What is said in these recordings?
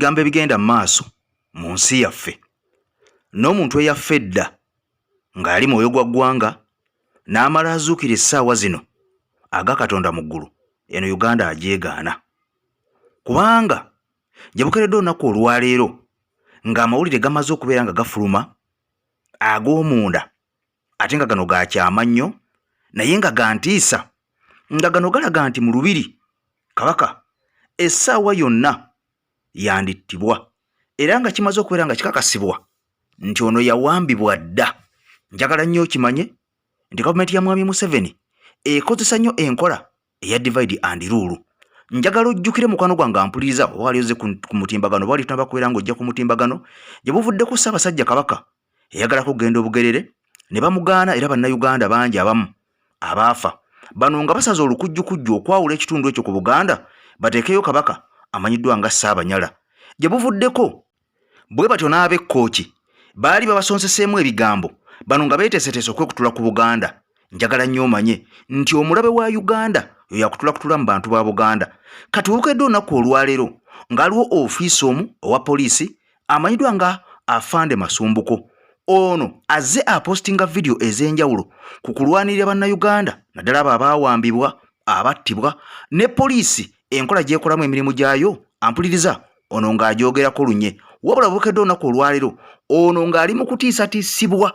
ebigambo ebigenda maaso mu nsi yaffe n'omuntu eyaffe edda ng'ali mwoyo gwa ggwanga n'amala azuukira essaawa zino aga Katonda mu ggulu eno Uganda ajeegaana kubanga jabukeredde olunaku olwaleero ng'amawulire gamaze okubeera nga gafuluma ag'omunda ate nga gano ga kyama nnyo naye nga gantiisa nga gano galaga nti mu Lubiri Kabaka essaawa yonna yandittibwa era nga kimaze okubeera nga kikakasibwa nti ono yawambibwa dda. Njagala nnyo okimanye nti gavumenti ya Mwami Museveni ekozesa nnyo enkola eya divide and rule. Njagala ojjukire mukwano gwange ampuliriza wali oze ku mutimbagano wali tunaba kubeera ng'ojja ku mutimbagano gye buvuddeko Ssaabasajja Kabaka eyagala kugenda obugerere ne bamugaana era bannayuganda bangi abamu abaafa bano nga basaza olukujjukujju okwawula ekitundu ekyo ku Buganda bateekeyo Kabaka amanyiddwa nga Ssaabanyala gye buvuddeko bwe batyo n'ab'Ekkooki baali babasonseseemu ebigambo bano nga beeteeseteese okwekutula ku Buganda. Njagala nnyo omanye nti omulabe wa Uganda yo yakutula mu bantu ba Buganda. Kati wukedde olunaku olwaleero ng'aliwo ofiisi omu owa poliisi amanyiddwa nga Afande Masumbuko. Ono azze apostinga video ez'enjawulo ku kulwanirira bannayuganda naddala abo abaawambibwa abattibwa ne poliisi enkola gy'ekolamu emirimu gyayo ampuliriza ono ng'ajoogerako lunye. Wabula bukedde olunaku olwaleero ono ng'ali mu kutiisatiisibwa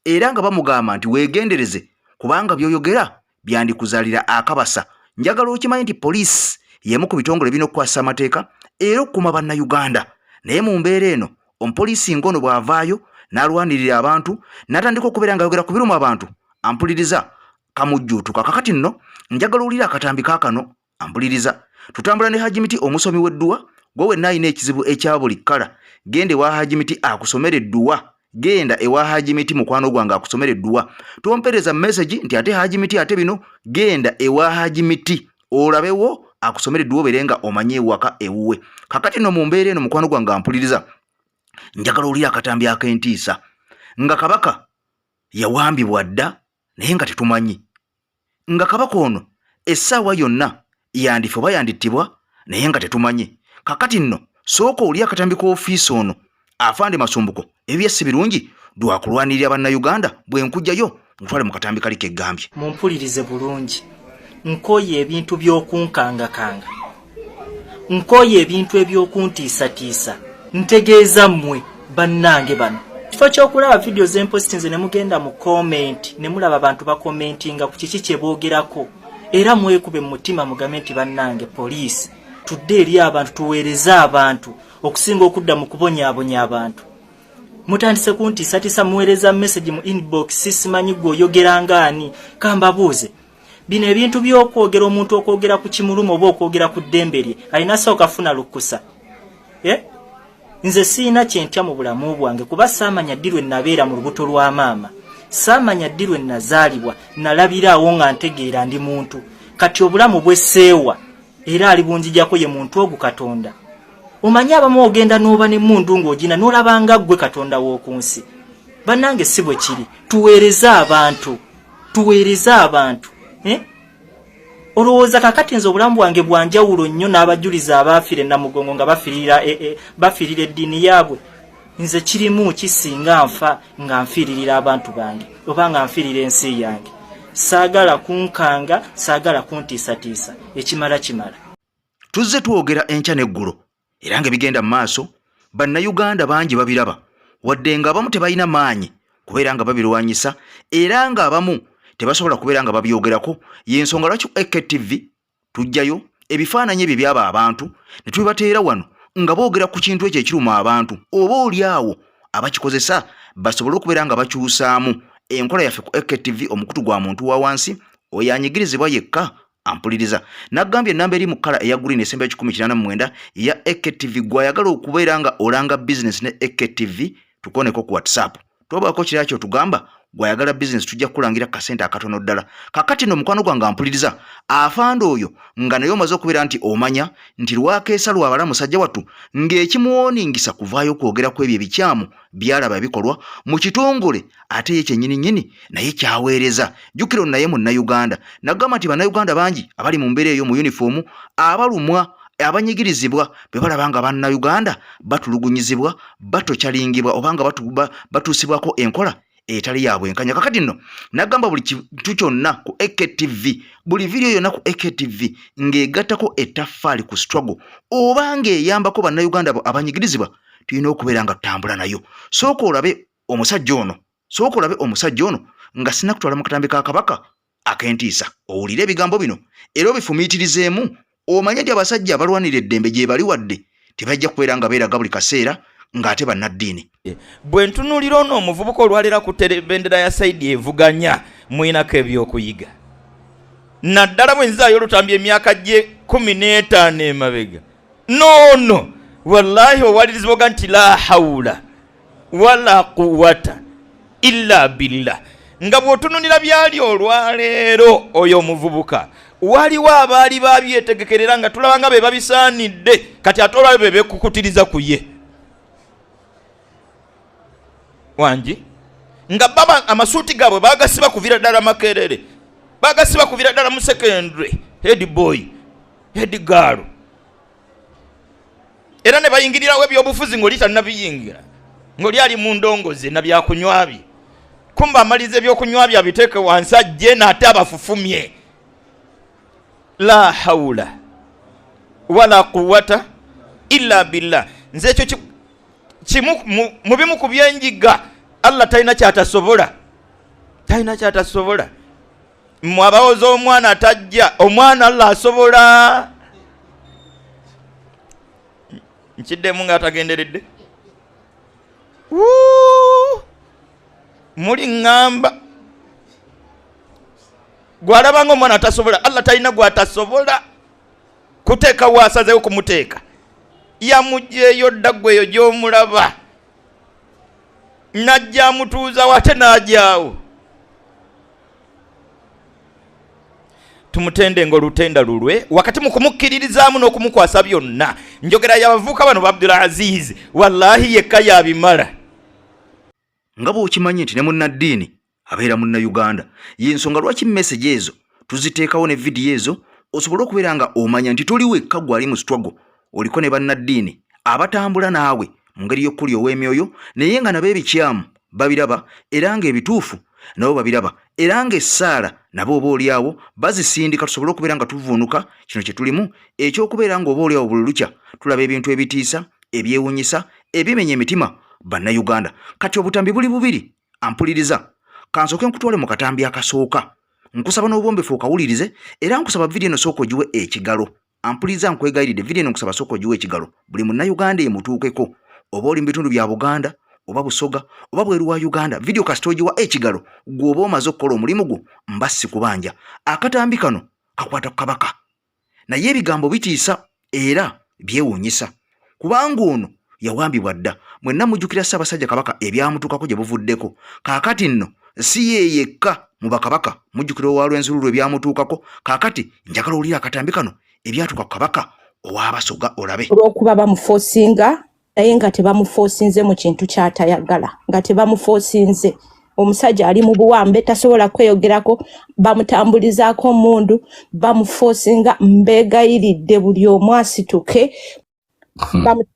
era nga bamugamba nti weegendereze kubanga by'oyogera byandikuzaalira akabasa. Njagala okimanyi nti poliisi y'emu ku bitongole birina okukwasa amateeka era okukuuma bannayuganda naye mu mbeera eno omupoliisi ng'ono bw'avaayo n'alwanirira abantu n'atandika okubeera ng'ayogera ku birumu abantu ampuliriza kamujjuutuka. Kakati nno njagala owulire akatambi kaakano ampuliriza. Tutambula ne Hajimiti omusomi w'edduwa gwe wenna alina ekizibu ekya buli kkala genda ewa Hajimiti akusomera edduwa. Genda ewa Hajimiti mukwano gwange akusomera edduwa. Tompereza message nti ate Hajimiti ate bino genda ewa Hajimiti olabewo akusomera edduwa oberenga omanye ewaka ewuwe. Kakati nno mu mbeera eno mukwano gwange ampuliriza njagala owulire akatambi ak'entiisa nga Kabaka yawambibwa dda naye nga tetumanyi nga Kabaka ono essaawa yonna yandife oba yandittibwa naye nga tetumanyi. Kakati nno sooka oli akatambi k'ofiisi ono Afande Masumbuko ebyo si birungi dwakulwanirira bannayuganda bwe nkujjayo mutwale mu katambi kali keggambye. Mumpulirize bulungi nkoye ebintu by'okunkangakanga nkoye ebintu ebyokuntiisatiisa ntegeeza mmwe bannange bano kifo ky'okulaba video z'empostinze ne mugenda mu comment ne mulaba abantu bakomentinga ku kiki kye boogerako era mwekube mu mutima mugambe nti bannange poliisi tudde eri abantu tuweereze abantu okusinga okudda mu kubonyaabonya abantu. Mutandise kuntiisatiisa muweereza message mu inbox simanyi gwe oyogera ngaani kambabuuze bino ebintu by'okwogera omuntu okwogera ku kimulumu oba okwogera ku ddembe lye alina sooka kafuna lukusa. Nze siina kyentya mu bulamu bwange kuba saamanya ddi lwe nabeera mu lubuto lwa maama saamanya ddi lwe nazaalibwa nalabiraawo nga ntegeera ndi muntu kati obulamu bw'esseewa era alibunjijjako ye muntu ogu Katonda. Omanyi abamu ogenda n'oba n'emmundu ng'ogina n'olabanga ggwe Katonda w'oku nsi. Bannange si bwe kiri tuweereze abantu olowooza kakati nze obulamu bwange bwanjawulo nnyo n'abajuliza abaafire Namugongo nga bafiirira eddiini yaabwe. Nze kirimu kisinga nfa nga nfiiririra abantu bange oba nga nfiirira ensi yange. Saagala kunkanga saagala kuntiisatiisa ekimala kimala. Tuzze twogera enkya n'eggulo era nga bigenda mu maaso bannayuganda bangi babiraba wadde nga abamu tebalina maanyi kubeera nga babirwanyisa era nga abamu tebasobola kubeera nga babyogerako. Y'ensonga lwaki EKTV tujjayo ebifaananyi ebyo byaba abantu ne tubibateera wano nga boogera ku kintu ekyo ekiruma abantu oba oli awo abakikozesa basobole okubeera nga bakyusaamu enkola yaffe ku EKTV omukutu gwa muntu wa wansi oyo anyigirizibwa yekka ampuliriza. Naggambye ennamba eri mu kkala eya green esemba 189 ya EKTV gwayagala okubeera nga olanga business ne EKTV tukoneko ku WhatsApp tobaako kiraki otugamba gwayagala business tujja kulangira kasente akatono ddala. Kakati no mukwano gwange ampuliriza Afande oyo nga naye omaze okubeera nti omanya nti lwakeesa lwabala musajja wattu ng'ekimuwoningisa kuvaayo okwogera ku ebyo ebikyamu byalaba bikolwa mu kitongole ate ye kyennyini naye kyaweereza. Jjukira naye munnayuganda naggamba nti bannayuganda bangi abali mu mbeera eyo mu uniform abalumwa abanyigirizibwa bwe balabanga bannayuganda batulugunyizibwa batokyalingibwa obanga batuusibwako enkola etali ya bwenkanya. Kakati nno nagamba buli kintu kyonna ku AKTV, buli video yonna ku AKTV ng'egattako ettaffaali ku struggle obanga eyambako bannayuganda abanyigirizibwa, tulina okubeera nga tutambula nayo. Sooka olabe omusajja ono nga sinakutwala mu katambi ka Kabaka Akentiisa, owulire ebigambo bino era obifumiitirizeemu, omanye nti abasajja abalwanira eddembe gye bali wadde tebajja kubeera nga beeraga buli kaseera ng'ate bannaddiini. Bwe ntunuulira ono omuvubuka olwalira ku bendera ya saidi evuganya, mwinako ebyokuyiga. Naddala bwe nzaayo olutambi emyaka gye 15 emabega. No, wallahi owalirizibwa nti la hawla wala quwwata illa billah. Nga bw'otunulira byali olwaleero oyo omuvubuka, waliwo abaali babyetegekerera nga tulaba nga be babisaanidde, kati ate olwaleero be beekukutiriza ku ye wangi nga baba amasuuti gaabwe bagasiba kuvira ddala Makerere, bagasiba kuvira ddala mu secondary, head boy head girl, era ne bayingirirawo ebyobufuzi ng'oli tannabiyingira, ng'oli ali mu ndongoze na byakunywa bye. Kumba amalize ebyokunywa bye abiteeke wansi ajje n'ate abafufumye. La hawla wala quwwata illa billah. Nze ekyo kimu mu bimu ku byenjiga Allah talina kyatasobola, mwabawoza omwana atajja, omwana Allah asobola. Nkiddemu nga atagenderedde muli ngamba gwalabanga omwana atasobola, Allah talina gwatasobola kuteeka waasazeewo kumuteeka, yamugyeyo ddagweyo gy'omulaba najja amutuuza wate n'ajaawo. Tumutende ng'olutenda lulwe wakati mu kumukkiririzaamu n'okumukwasa byonna. Njogera y'abavubuka bano ba Abdul Aziz, wallahi yekka yabimala. Nga bw'okimanyi nti ne munnaddiini abeera munnayuganda, y'ensonga lwaki message ezo tuziteekawo ne vidiyo ezo osobole okubeera nga omanya nti toli wekka gwali mu struggle, oliko ne bannaddiini abatambula naawe mu ngeri y'okkuli ow'emyoyo, naye nga nabo ebikyamu babiraba era ng'ebituufu nabo babiraba era ng'essaala nabo obaolyawo bazisindika, tusobole okubeera nga tuvuunuka kino kye tulimu eky'okubeera nga obaolyawo buli lukya tulaba ebintu ebitiisa, ebyewuunyisa, ebimenya emitima bannayuganda. Kati obutambi buli bubiri, ampuliriza kansooke nkutwale mu katambi akasooka, nkusaba n'obwombefu okawulirize era nkusaba vidiyo eno sooka ogiwe ekigalo. Ampuliriza nkwegayiridde, vidiyo eno nkusaba sooka ogiwe ekigalo, buli munnayuganda emutuukeko, oba oli mu bitundu bya Buganda oba Busoga oba bweru wa Uganda, vidiyo kasita ogiwa ekigalo gw'oba omaze okukola omulimu gwo mba sikubanja. Akatambi kano kakwata ku Kabaka, naye ebigambo bitiisa era byewuunyisa kubanga ono yawambibwa dda. Mwenna mujjukira Ssaabasajja Kabaka ebyamutuukako gye buvuddeko. Kaakati nno si ye yekka mu bakabaka mujjukira owalw'enzululu ebyamutuukako. Kaakati njagala owulira akatambi kano ebyatuuka ku Kabaka ow'Abasoga olabe. Olw'okuba bamufoosinga naye nga tebamufoosinze mu kintu ky'atayagala, nga tebamufoosinze. Omusajja ali mu buwambe tasobola kweyogerako, bamutambulizaako mundu, bamufoosinga. Mbeegayiridde buli omu asituke.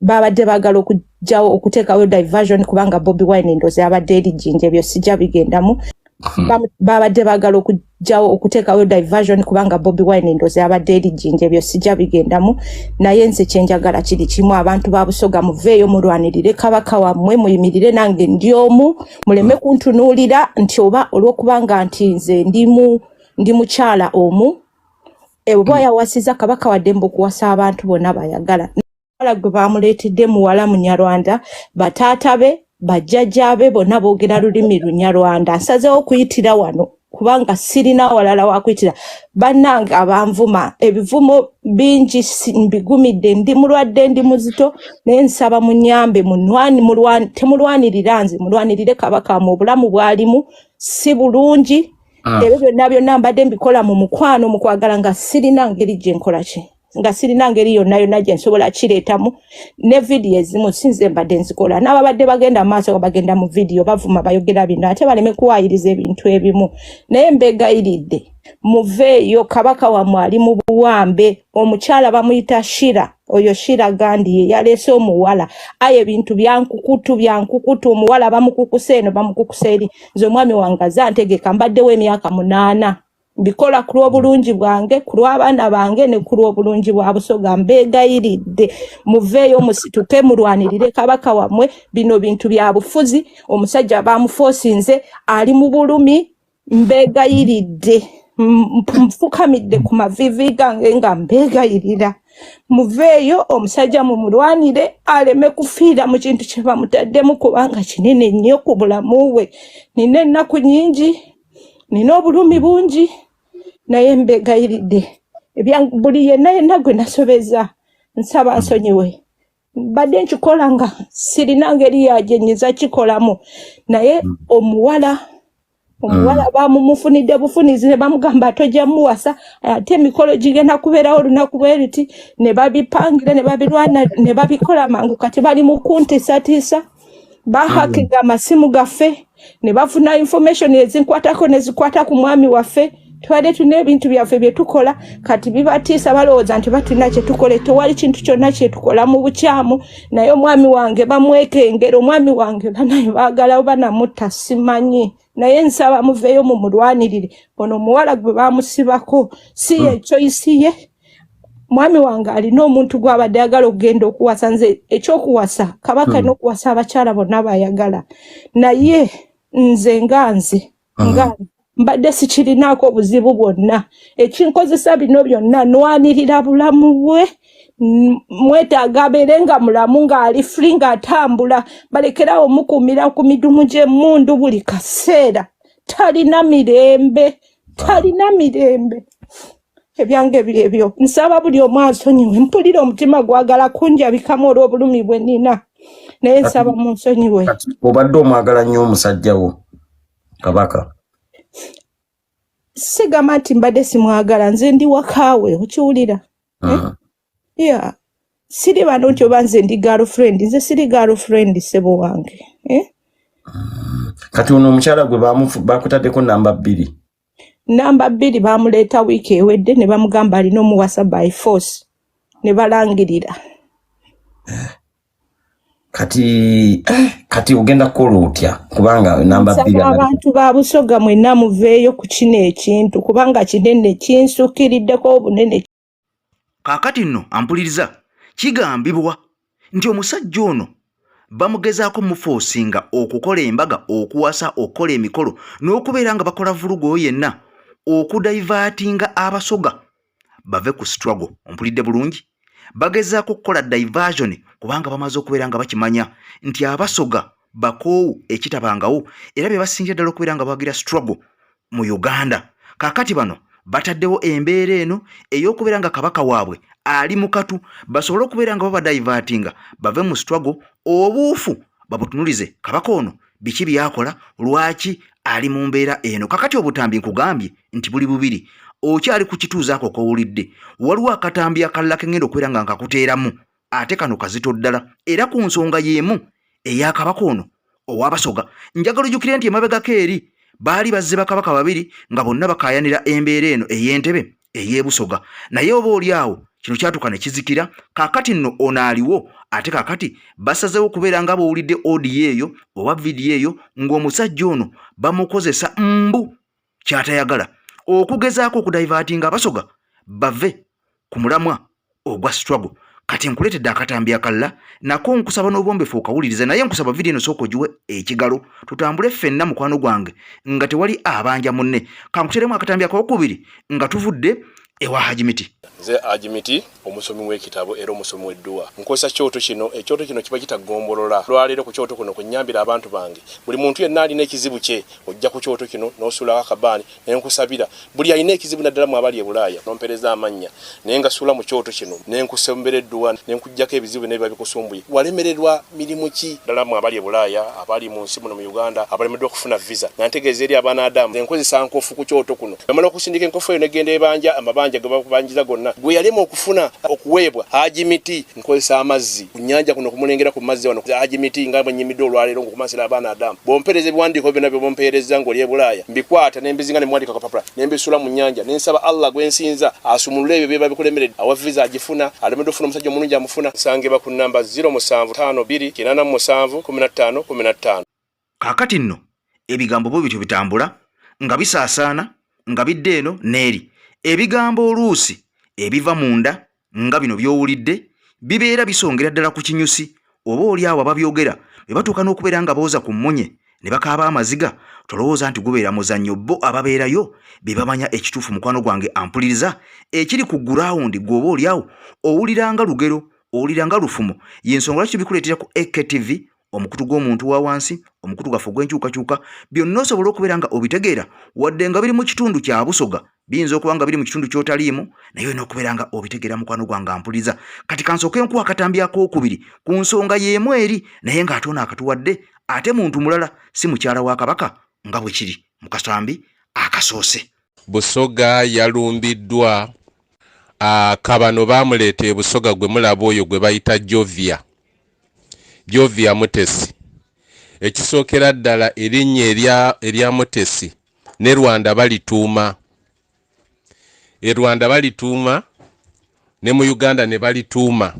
Babadde baagala okujjawo okuteekawo diversion kubanga Bobi Wine endoozi abadde erijinja, ebyo sijja bigendamu. Babadde baagala okujjawo okuteekawo diversion kubanga Bobi Wine endoozi abadde erijinja, ebyo sijja bigendamu. Naye nze kyenjagala kiri kimu, abantu ba Busoga muveeyo mulwanirire Kabaka wammwe, muyimirire nange ndi omu, muleme kuntunuulira nti oba olw'okubanga nti nze ndi mukyala omu. Oba yawasiza Kabaka wadde mbu okuwasa abantu bonna bayagala. Gwe bamuleetedde muwala Munyarwanda, bataata be bajjajja be bonna boogera lulimi Lunyarwanda. Nsazeewo okuyitira wano kubanga sirina walala wakuyitira. Bannange abanvuma, ebivumo bingi mbigumidde, ndi mulwadde ndi muzito, naye nsaba munyambe temulwanirira nze, mulwanirire Kabaka mu bulamu bwalimu si bulungi. Ebyo byonna mbadde mbikola mu mukwano, mu kwagala nga sirina ngeri gye nkola ki. nga sirina ngeri yonna gye nsobola kireetamu ne vidiyo ezimu sinze mbadde nzikola n'ababadde bagenda maaso bagenda mu vidiyo bavuma bayogera bino ate baleme kuwaayiriza ebintu ebimu naye mbegayiridde muveeyo kabaka wammwe ali mu buwambe omukyala bamuyita Shira oyo Shira Gandi ye yaleese omuwala aye ebintu byankukutu omuwala bamukukuse eno bamukukuse eri nze omwami wange azantegeka mbaddewo emyaka 8 bikola ku lw'obulungi bwange ku lw'abaana bange ne ku lw'obulungi bwa Busoga mbegayiridde muveeyo musituke mulwanirire kabaka wammwe bino bintu bya bufuzi omusajja bamufosinze ali mu bulumi mbegayiridde mfukamidde ku mavivi gange nga mbegayirira muveeyo omusajja mumulwanire aleme kufiira mu kintu kye bamutaddemu kubanga kinene nnyo ku bulamu bwe nina ennaku nyingi nina obulumi bungi naye mbegayiridde buli yenna gwe nasobeza nsaba nsonyiwe badde nkikola nga sirina ngeri yagenyiza kikolamu naye omuwala bamumufunidde bufunizi ne bamugamba tojja muwasa ate emikolo gigenda kubeerawo olunaku bwe ruti ne babipangira ne babirwana ne babikola mangu kati bali mu kuntiisatiisa bahakinga amasimu gaffe ne bafuna information ezinkwatako ne zikwata ku mwami waffe twade tuna ebintu byaffe bye tukola kati bibatiisa balowooza nti batulina kye tukole tewali kintu kyonna kye tukola mu bukyamu naye omwami wange bamwekengera omwami wange banaye baagala banamutta simanyi naye nsaba muveeyo mumulwanirire ono omuwala gwe bamusibako si ye choice ye mwami wange alina omuntu gw'abadde ayagala okugenda okuwasa nze ekyokuwasa kabaka n'okuwasa abakyala bonna bayagala naye nze nga mbadde sikirinaako obuzibu bwonna ekinkozesa bino byonna nwanirira bulamu bwe mwetaaga abeere nga mulamu ng'ali free ng'atambula balekerawo mukuumira ku midumu gy'emmundu buli kaseera talina mirembe ebyange byebyo nsaba buli omu ansonyiwe mpulira omutima gwagala kunjabikamu olw'obulumi bwe nina naye nsaba mu nsonyiwe obadde omwagala nnyo omusajja wo kabaka sigamba nti mbadde simwagala nze ndi wakaawe okiwulira siri bano nti oba nze ndi girlfriend nze siri girlfriend sebo wange kati ono omukyala gwe bakutaddeko namba 2 bamuleeta wiiki ewedde ne bamugamba alina omuwasa by force ne balangirira kati ogenda kukola otya kubanga namba 2 abantu ba Busoga mwenna muveeyo ku kino ekintu kubanga kinene kinsukiriddeko obunene kaakati nno ampuliriza kigambibwa nti omusajja ono bamugezaako mufoosinga okukola embaga okuwasa okukola emikolo n'okubeera nga bakola vulugo yenna okudaivatinga Abasoga bave ku struggle ompulidde bulungi bagezaako okukola diversion kubanga bamaze okubeera nga bakimanya nti Abasoga bakoowu ekitabangawo era bye basinja ddala okubeera nga bawagira struggle mu Uganda kaakati bano bataddewo embeera eno ey'okubeera nga kabaka waabwe ali mukatu basobole okubeera nga babadaivatinga bave mu struggle obuufu babutunulize kabaka ono biki byakola lwaki ali mu mbeera eno kakati obutambi nkugambye nti buli bubiri okyali ku kituuzaako kowulidde waliwo akatambi akalala kengenda okubeera nga nkakuteeramu ate kano kazito ddala era ku nsonga y'emu eya kabaka ono ow'Abasoga njagala ojjukire nti emabegako eri baali bazze bakabaka babiri nga bonna bakaayanira embeera eno ey'entebe ey'ebusoga naye oba oli awo kino kyatuuka ne kizikira kaakati nno ono aliwo ate kaakati basazeewo okubeera nga bawulidde audio eyo oba vidiyo eyo ng'omusajja ono bamukozesa mbu kyatayagala okugezaako okudaivatinga Abasoga bave ku mulamwa ogwa struggle kati nkuleetedde akatambi akalala nako nkusaba n'obwombefu okawuliriza naye nkusaba vidiyo eno sooka ogiwe ekigalo tutambule ffenna mukwano gwange nga tewali abanja munne kankuteremu akatambi akokubiri nga tuvudde ewa Hajimiti nze Hajimiti omusomi w'ekitabo era omusomi w'edduwa nkozesa kyoto kino ekyoto kino kiba kitagombolola lwaleero ku kyoto kuno kunyambira abantu bange buli muntu yenna alina ekizibu kye ojja ku kyoto kino n'osuula akabaani ne nkusabira buli alina ekizibu naddala mu abali e Bulaaya n'ompereza amannya naye nga suula mu kyoto kino ne nkusembera edduwa ne nkuggyako ebizibu n'ebiba bikusumbuye walemererwa mirimu ki ddala mu abali e Bulaaya abali mu nsi muno mu Uganda abalemeddwa okufuna visa nga ntegeeza eri abaana Adamu nze nkozesa nkofu ku kyoto kuno namala okusindika enkofu eyo negenda ebanja amabanja nnyanja gwe bakubanjiza gonna gwe yalema okufuna okuweebwa Haji Miti nkozesa amazzi ku nnyanja kuno kumulengera ku mazzi wano Haji Miti nga bwe nnyimidde olwaleero ng'okumasira abaana Adamu bompereza ebiwandiiko byonna bye bompeereza ng'oli e Bulaaya mbikwata ne mbizinga ne mwandika kapapula ne mbisula mu nnyanja ne nsaba Allah gwe nsinza asumulule ebyo bye babikulemeredde awa visa agifuna alemedde ofuna omusajja omulungi amufuna sangeba ku namba 0752871515. Kaakati nno ebigambo bwe bityo bitambula nga bisaasaana nga bidde eno n'eri. Ebigambo oluusi ebiva munda nga bino by'owulidde bibeera bisongera ddala ku kinyusi oba oli awo ababyogera bwe batuuka n'okubeera nga booza ku mmunye ne bakaaba amaziga tolowooza nti gubeera muzannyo bo ababeerayo be bamanya ekituufu mukwano gwange ampuliriza ekiri ku gurawundi gw'oba oli awo owuliranga lugero owuliranga lufumo y'ensonga lwaki bikuleetera ku AKTV omukutu gw'omuntu wa wansi omukutu gwaffe ogw'enkyukakyuka byonna osobola okubeera nga obitegeera wadde nga biri mu kitundu kya Busoga biyinza okuba nga biri mu kitundu ky'otaliimu naye olina okubeera nga obitegeera mukwano gwange ampuliriza. Kati kansooke nkuwa akatambi akookubiri ku nsonga y'emu eri naye ng'ate ono akatuwadde ate muntu mulala si mukyala wa Kabaka nga bwe kiri mu katambi akasoose. Busoga yalumbiddwa kabano baamuleeta e Busoga gwe mulaba oyo gwe bayita Jovia Mutesi. Ekisookera ddala erinnya erya Mutesi ne Rwanda balituuma. E Rwanda balituuma ne mu Uganda ne balituuma.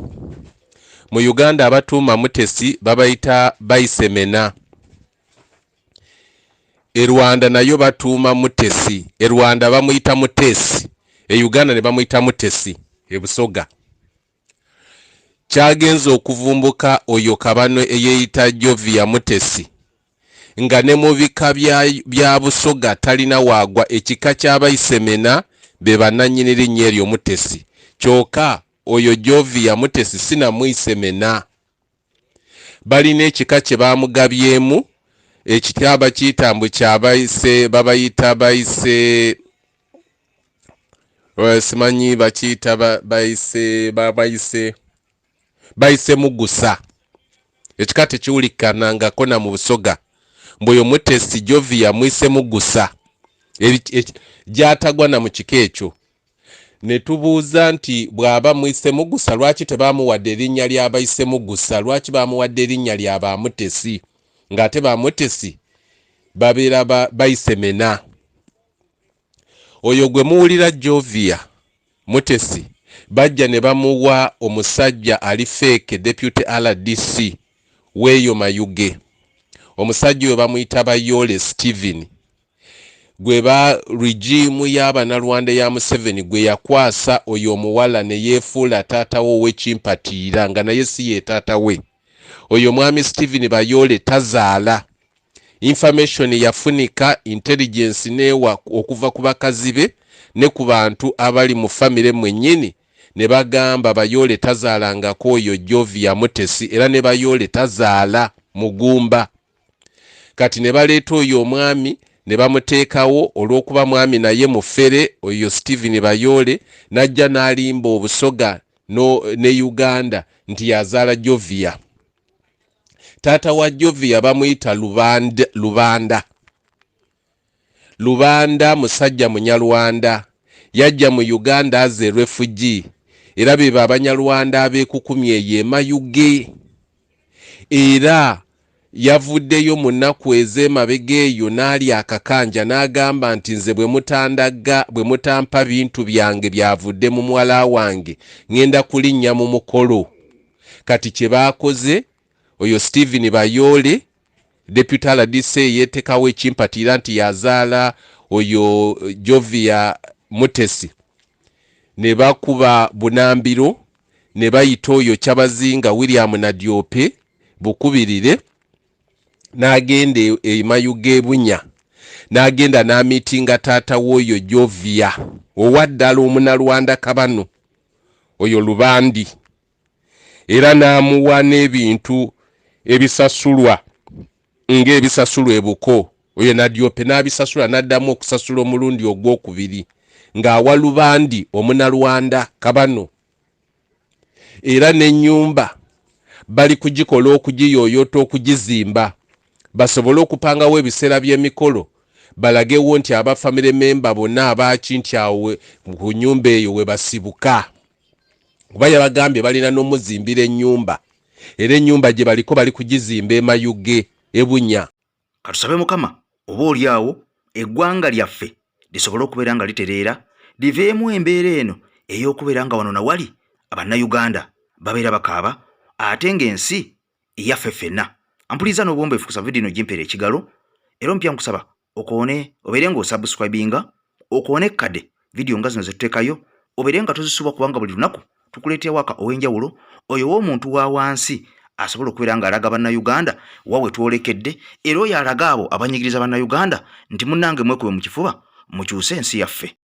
Mu Uganda abatuuma Mutesi babayita Bayisemena. E Rwanda nayo batuuma Mutesi. E Rwanda bamuyita Mutesi. E Uganda ne bamuyita Mutesi. E Busoga. Kyagenza okuvumbuka oyo kabano eyeyita Jovia Mutesi nga ne mu bika bya Busoga talina waagwa ekika ky'Abayisemena be bannannyini linnya eryo Mutesi kyokka oyo Jovia Mutesi sina Muyisemena balina ekika kye baamugabyemu ekityaba kitambu ky'Abayise babayita Bayise simanyi bakiyita Bayise Mugusa ekika tekiwulikanangako na mu Busoga mbuyo Mutesi Jovia Mwise Mugusa gyatagwa na mu kika ekyo ne tubuuza nti bw'aba Mwise Mugusa lwaki tebaamuwadde erinnya ly'Abayise Mugusa lwaki baamuwadde erinnya lya ba Mutesi ng'ate ba Mutesi babeera Bayisemena. Oyo gwe muwulira Jovia Mutesi bajja ne bamuwa omusajja ali fake deputy RDC weeyo Mayuge. Omusajja oyo bamuyita Bayole Steven gwe ba regime y'Abanalwanda ya Museveni gwe yakwasa oyo omuwala ne yeefuula taata we ow'ekimpatiira nga naye si ye taata we. Oyo mwami Steven Bayole tazaala. Information yafunika intelligence newa okuva ku bakazi be ne ku bantu abali mu family mwennyini ne bagamba Bayole tazaalangako oyo Jovia Mutesi era ne Bayole tazaala mugumba. Kati ne baleeta oyo omwami ne bamuteekawo olw'okuba mwami naye mufere oyo Steven Bayole najja n'alimba Obusoga ne Uganda nti yazaala Jovia. Taata wa Jovia bamuyita Lubanda musajja Munyarwanda yajja mu Uganda as a refugee era be Abanyarwanda abeekukumye eyo Mayuge era yavuddeyo mu nnaku ez'emabega eyo n'ali akakanja n'agamba nti nze bwe mutampa bintu byange byavudde mu muwala wange ngenda kulinnya mu mukolo. Kati kye baakoze oyo Steven Bayole deputy RDC yeetekawo ekimpatiira nti yazaala oyo Jovia Mutesi ne bakuba bunambiro ne bayita oyo Kyabazinga William Nadiope bukubirire n'agenda e Mayuge Bunya n'agenda n'amitinga taata w'oyo Jovia owaddala Omunalwanda kabano oyo Lubandi era n'amuwa n'ebintu ebisasulwa ng'ebisasulwa ebuko oyo Nadiope n'abisasula n'addamu okusasula omulundi ogwokubiri ng'awa Lubandi Omunalwanda kabano era n'ennyumba bali kugikola okugiyooyota okugizimba basobole okupangawo ebiseera by'emikolo balagewo nti abafamile memba bonna abaki nti awo ku nnyumba eyo we basibuka kuba yabagambye balina n'omuzimbira ennyumba era ennyumba gye baliko bali kugizimba emayuge ebunya. Katusabe Mukama oba oli awo eggwanga lyaffe lisobole okubeera nga litereera liveemu embeera eno ey'okubeera nga wano nawali abannayuganda babeera bakaaba ate ng'ensi yaffe ffenna. Ampuliza n'obwombeefu kusaba vidiyo ino gimpeera ekigalo era ompya nkusaba okoone obeere ng'osubscribinga okoone kadde vidiyo nga zino zetuteekayo obeere nga tozisubwa kubanga buli lunaku tukuleetera waka ow'enjawulo oyo w'omuntu wa wansi asobola okubeera ng'alaga bannayuganda wawe twolekedde era oyo alaga abo abanyigiriza bannayuganda nti munnange mwekube mu kifuba mukyuse ensi yaffe.